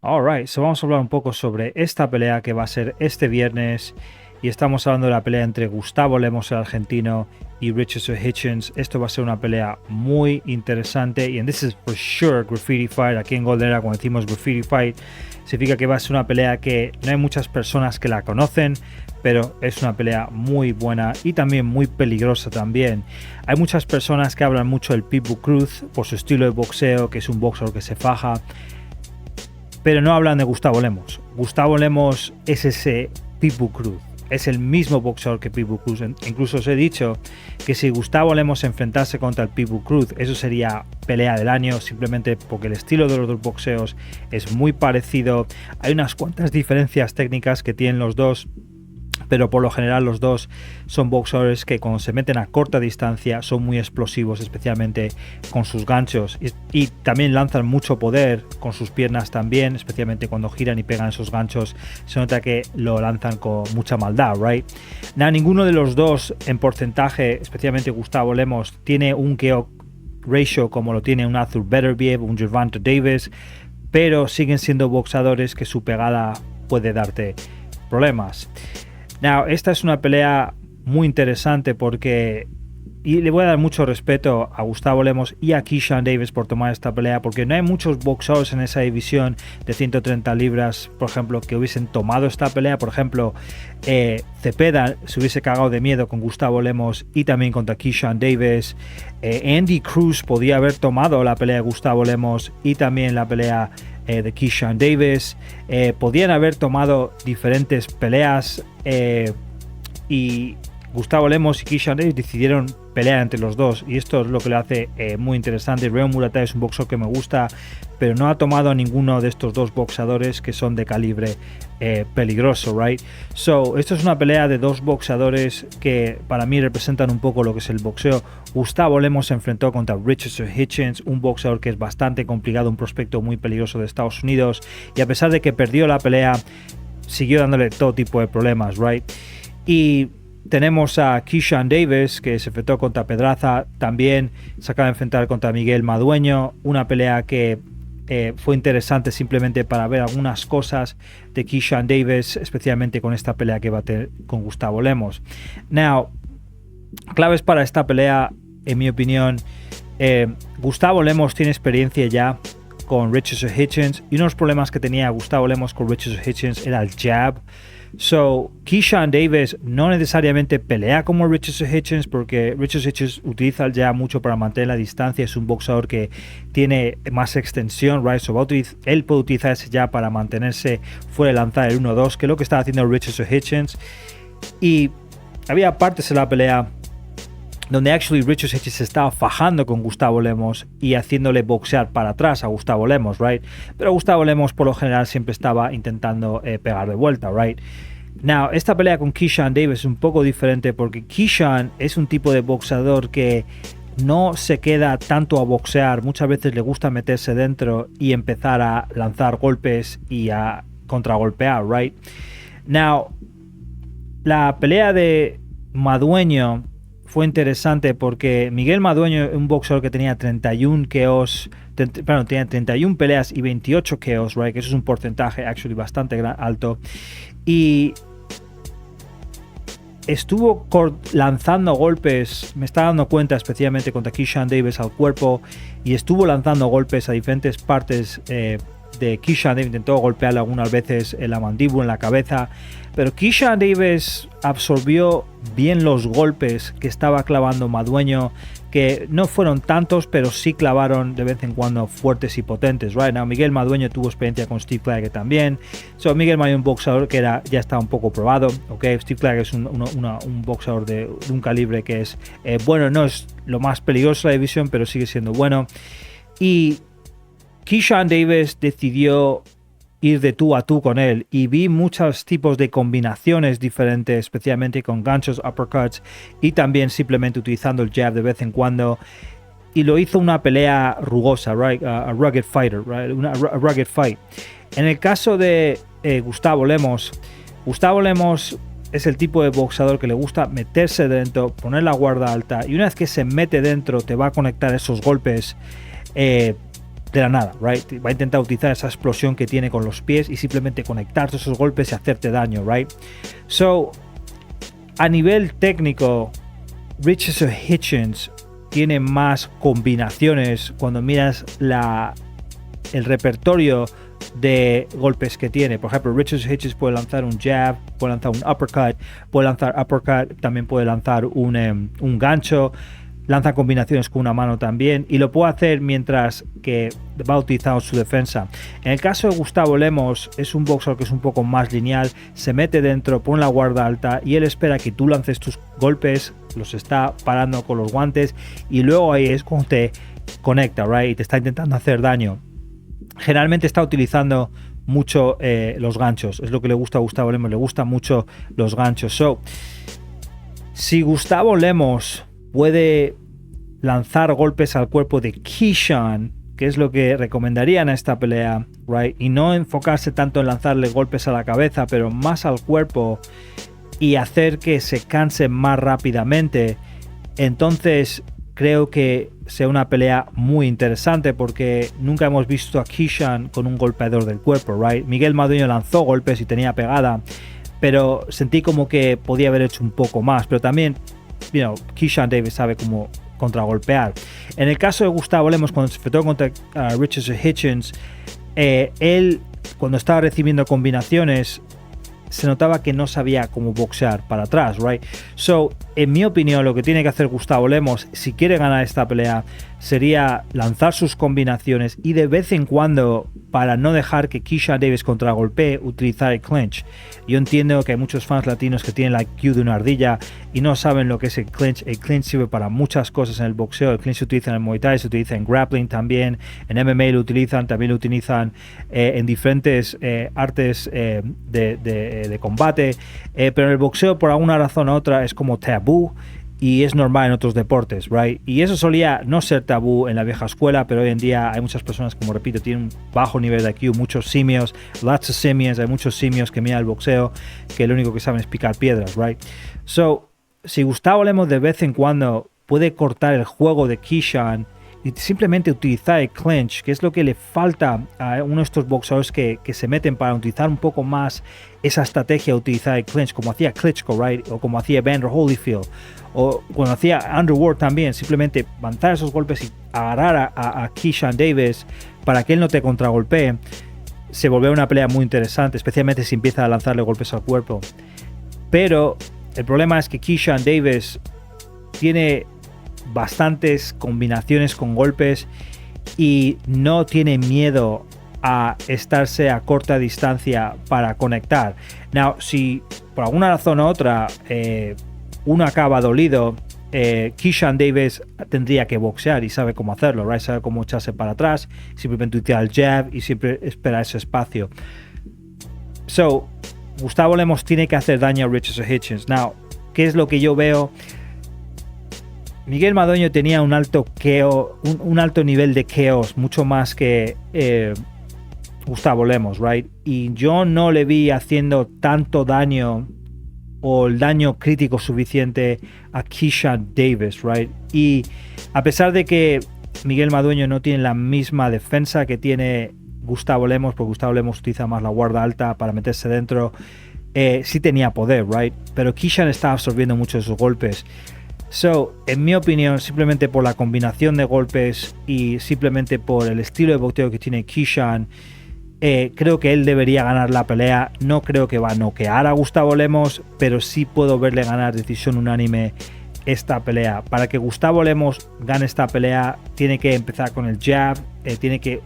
Alright, so vamos a hablar un poco sobre esta pelea que va a ser este viernes. Y estamos hablando de la pelea entre Gustavo Lemos, el argentino, y Richardson Hitchens. Esto va a ser una pelea muy interesante. Y this is for sure Graffiti Fight. Aquí en Golden Era, cuando decimos Graffiti Fight, significa que va a ser una pelea que no hay muchas personas que la conocen, pero es una pelea muy buena y también muy peligrosa también. Hay muchas personas que hablan mucho del Pitbull Cruz por su estilo de boxeo, que es un boxeador que se faja, pero no hablan de Gustavo Lemos. Gustavo Lemos es ese Pitbull Cruz. Es el mismo boxeador que Pitbull Cruz. Incluso os he dicho que si Gustavo Lemos se enfrentase contra el Pitbull Cruz, eso sería pelea del año, simplemente porque el estilo de los dos boxeos es muy parecido. Hay unas cuantas diferencias técnicas que tienen los dos, pero por lo general los dos son boxeadores que cuando se meten a corta distancia son muy explosivos, especialmente con sus ganchos, y también lanzan mucho poder con sus piernas también, especialmente cuando giran y pegan esos ganchos, se nota que lo lanzan con mucha maldad, right? Ninguno de los dos en porcentaje, especialmente Gustavo Lemos, tiene un KO ratio como lo tiene un Arthur Beterbiev, un Gervonta Davis, pero siguen siendo boxeadores que su pegada puede darte problemas. Esta es una pelea muy interesante porque, y le voy a dar mucho respeto a Gustavo Lemos y a Keyshawn Davis por tomar esta pelea, porque no hay muchos boxeadores en esa división de 130 libras, por ejemplo, que hubiesen tomado esta pelea. Por ejemplo, Cepeda se hubiese cagado de miedo con Gustavo Lemos y también contra Keyshawn Davis. Andy Cruz podía haber tomado la pelea de Gustavo Lemos y también la pelea de Keyshawn Davis. Podían haber tomado diferentes peleas y Gustavo Lemos y Keyshawn Davis decidieron pelear entre los dos, y esto es lo que le hace muy interesante. Reo Muratai es un boxeador que me gusta, pero no ha tomado a ninguno de estos dos boxeadores que son de calibre peligroso, right? So, esto es una pelea de dos boxeadores que para mí representan un poco lo que es el boxeo. Gustavo Lemos se enfrentó contra Richardson Hitchens, un boxeador que es bastante complicado, un prospecto muy peligroso de Estados Unidos, y a pesar de que perdió la pelea, siguió dándole todo tipo de problemas, right? Y tenemos a Keyshawn Davis, que se enfrentó contra Pedraza, también se acaba de enfrentar contra Miguel Madueño, una pelea que fue interesante simplemente para ver algunas cosas de Keyshawn Davis, especialmente con esta pelea que va a tener con Gustavo Lemos. Claves para esta pelea, en mi opinión, Gustavo Lemos tiene experiencia ya con Richardson Hitchens, y uno de los problemas que tenía Gustavo Lemos con Richardson Hitchens era el jab. So, Keyshawn Davis no necesariamente pelea como Richardson Hitchens, porque Richardson Hitchens utiliza el jab mucho para mantener la distancia. Es un boxeador que tiene más extensión, right? So, él puede utilizar ese jab para mantenerse fuera de lanzar el 1-2, que es lo que estaba haciendo Richardson Hitchens. Y había partes en la pelea donde Richardson Hitchens se estaba fajando con Gustavo Lemos y haciéndole boxear para atrás a Gustavo Lemos, right? Pero Gustavo Lemos por lo general siempre estaba intentando pegar de vuelta, right? Esta pelea con Keyshawn Davis es un poco diferente, porque Keyshawn es un tipo de boxeador que no se queda tanto a boxear. Muchas veces le gusta meterse dentro y empezar a lanzar golpes y a contragolpear, right? La pelea de Madueño fue interesante porque Miguel Madueño, un boxeador que tenía 31 KOs, tenía 31 peleas y 28 KOs, right? Que eso es un porcentaje bastante alto, y estuvo lanzando golpes, me estaba dando cuenta, especialmente contra Keyshawn Davis, al cuerpo, y estuvo lanzando golpes a diferentes partes de Keyshawn Davis. Intentó golpearle algunas veces en la mandíbula, en la cabeza, pero Keyshawn Davis absorbió bien los golpes que estaba clavando Madueño, que no fueron tantos, pero sí clavaron de vez en cuando fuertes y potentes, right? Miguel Madueño tuvo experiencia con Steve Claggett también. Miguel Madueño, un boxeador que ya está un poco probado, okay? Steve Claggett es un boxeador de un calibre que es bueno, no es lo más peligroso de la división, pero sigue siendo bueno. Y Keyshawn Davis decidió ir de tú a tú con él, y vi muchos tipos de combinaciones diferentes, especialmente con ganchos, uppercuts, y también simplemente utilizando el jab de vez en cuando, y lo hizo una pelea rugosa, right? A rugged fighter, right? A rugged fight. En el caso de Gustavo Lemos es el tipo de boxeador que le gusta meterse dentro, poner la guardia alta, y una vez que se mete dentro te va a conectar esos golpes de la nada, right? Va a intentar utilizar esa explosión que tiene con los pies y simplemente conectar todos esos golpes y hacerte daño, right? So, a nivel técnico, Richardson Hitchens tiene más combinaciones cuando miras el repertorio de golpes que tiene. Por ejemplo, Richardson Hitchens puede lanzar un jab, puede lanzar un uppercut, también puede lanzar un gancho, lanza combinaciones con una mano también, y lo puede hacer mientras que va utilizando su defensa. En el caso de Gustavo Lemos, es un boxeador que es un poco más lineal, se mete dentro, pone la guarda alta y él espera que tú lances tus golpes, los está parando con los guantes y luego ahí es cuando te conecta, right? Y te está intentando hacer daño. Generalmente está utilizando mucho los ganchos, es lo que le gusta a Gustavo Lemos, le gustan mucho los ganchos. So, si Gustavo Lemos puede lanzar golpes al cuerpo de Keyshawn, que es lo que recomendaría en esta pelea, right? Y no enfocarse tanto en lanzarle golpes a la cabeza, pero más al cuerpo y hacer que se canse más rápidamente, entonces creo que sea una pelea muy interesante porque nunca hemos visto a Keyshawn con un golpeador del cuerpo, right? Miguel Madueño lanzó golpes y tenía pegada, pero sentí como que podía haber hecho un poco más, pero también Keyshawn Davis sabe cómo contragolpear. En el caso de Gustavo Lemos, cuando se enfrentó contra Richardson Hitchens, él cuando estaba recibiendo combinaciones se notaba que no sabía cómo boxear para atrás, right? So, en mi opinión, lo que tiene que hacer Gustavo Lemos, si quiere ganar esta pelea, sería lanzar sus combinaciones y de vez en cuando, para no dejar que Keyshawn Davis contragolpee, utilizar el clinch. Yo entiendo que hay muchos fans latinos que tienen la IQ de una ardilla y no saben lo que es el clinch. El clinch sirve para muchas cosas en el boxeo. El clinch se utiliza en el Muay Thai, se utiliza en grappling también, en MMA lo utilizan, también lo utilizan en diferentes artes de combate, pero en el boxeo por alguna razón u otra es como tabú y es normal en otros deportes, right? Y eso solía no ser tabú en la vieja escuela, pero hoy en día hay muchas personas, como repito, tienen un bajo nivel de IQ, muchos simios, lots of simians, hay muchos simios que miran el boxeo que lo único que saben es picar piedras, right? So, si Gustavo Lemos de vez en cuando puede cortar el juego de Keyshawn y simplemente utilizar el clinch, que es lo que le falta a uno de estos boxeadores que se meten para utilizar un poco más esa estrategia de utilizar el clinch, como hacía Klitschko, right? O como hacía Evander Holyfield, o cuando hacía Andrew Ward también, simplemente lanzar esos golpes y agarrar a Keyshawn Davis para que él no te contragolpee, se volvió una pelea muy interesante, especialmente si empieza a lanzarle golpes al cuerpo. Pero el problema es que Keyshawn Davis tiene bastantes combinaciones con golpes y no tiene miedo a estarse a corta distancia para conectar. Now, si por alguna razón u otra uno acaba dolido, Keyshawn Davis tendría que boxear y sabe cómo hacerlo, right? Sabe cómo echarse para atrás, simplemente utilizar el jab y siempre esperar ese espacio. So, Gustavo Lemos tiene que hacer daño a Richardson Hitchens. Now, ¿qué es lo que yo veo? Miguel Madueño tenía un alto nivel de chaos, mucho más que Gustavo Lemos, right? Y yo no le vi haciendo tanto daño o el daño crítico suficiente a Keyshawn Davis, right? Y a pesar de que Miguel Madueño no tiene la misma defensa que tiene Gustavo Lemos, porque Gustavo Lemos utiliza más la guarda alta para meterse dentro, sí tenía poder, right? Pero Keyshawn estaba absorbiendo muchos de sus golpes. So, en mi opinión, simplemente por la combinación de golpes y simplemente por el estilo de boxeo que tiene Keyshawn, creo que él debería ganar la pelea. No creo que va a noquear a Gustavo Lemos, pero sí puedo verle ganar decisión unánime esta pelea. Para que Gustavo Lemos gane esta pelea, tiene que empezar con el jab, tiene que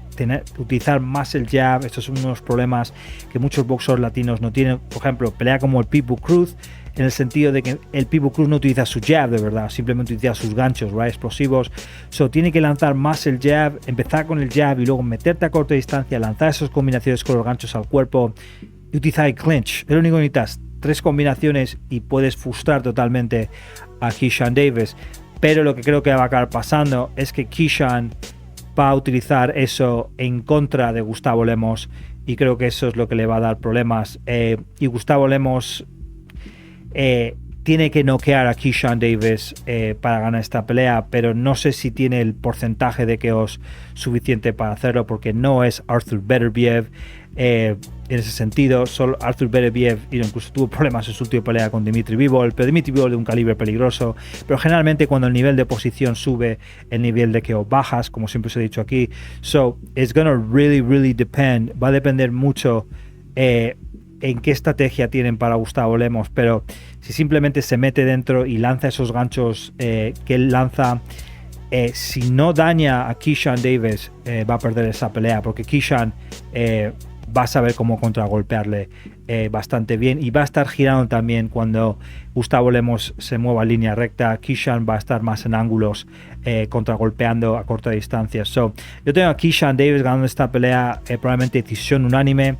utilizar más el jab. Estos son unos problemas que muchos boxeadores latinos no tienen. Por ejemplo, pelea como el Pitbull Cruz, en el sentido de que el Pitbull Cruz no utiliza su jab de verdad, simplemente utiliza sus ganchos, right, explosivos. So, tiene que lanzar más el jab, empezar con el jab y luego meterte a corta distancia, lanzar esas combinaciones con los ganchos al cuerpo y utilizar el clinch. Es lo único que necesitas, 3 combinaciones y puedes frustrar totalmente a Keyshawn Davis. Pero lo que creo que va a acabar pasando es que Keyshawn va a utilizar eso en contra de Gustavo Lemos y creo que eso es lo que le va a dar problemas. Y Gustavo Lemos tiene que noquear a Keyshawn Davis para ganar esta pelea, pero no sé si tiene el porcentaje de KOs suficiente para hacerlo, porque no es Arthur Beterbiev. En ese sentido, solo Arthur Beterbiev incluso tuvo problemas en su última pelea con Dimitri Bivol, pero Dimitri Bivol de un calibre peligroso. Pero generalmente cuando el nivel de posición sube, el nivel de KO bajas, como siempre os he dicho aquí. So it's gonna really depend. Va a depender mucho en qué estrategia tienen para Gustavo Lemos, pero si simplemente se mete dentro y lanza esos ganchos que él lanza, si no daña a Keyshawn Davis, va a perder esa pelea, porque Keyshawn va a saber cómo contragolpearle bastante bien, y va a estar girando también cuando Gustavo Lemos se mueva en línea recta. Keyshawn va a estar más en ángulos, contragolpeando a corta distancia. So, yo tengo a Keyshawn Davis ganando esta pelea, probablemente decisión unánime.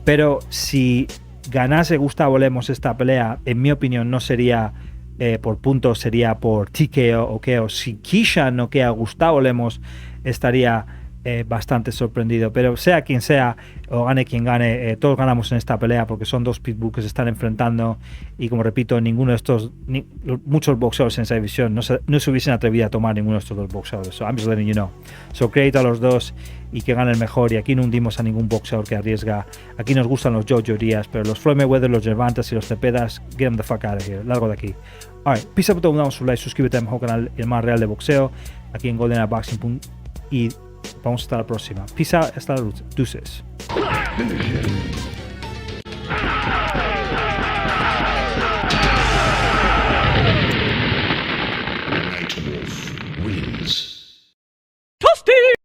Pero si ganase Gustavo Lemos esta pelea, en mi opinión no sería por puntos, sería por TKO o KO. Si Keyshawn noquea a Gustavo Lemos, estaría bastante sorprendido. Pero sea quien sea, o gane quien gane, todos ganamos en esta pelea, porque son dos pitbulls que se están enfrentando, y como repito, ninguno de estos, muchos boxeadores en esa división no se hubiesen atrevido a tomar ninguno de estos dos boxeadores. So I'm just letting you know. So crédito a los dos y que gane el mejor, y aquí no hundimos a ningún boxeador que arriesga. Aquí nos gustan los Jojo Díaz, pero los Floyd Mayweather, los Gervontas y los Cepedas, get them the fuck out of here, largo de aquí. Alright, pisa por todo, damos un like, suscríbete al mejor canal, el más real de boxeo, aquí en Golden Boxing, y vamos hasta la próxima. Peace out, hasta la luz. Deuces.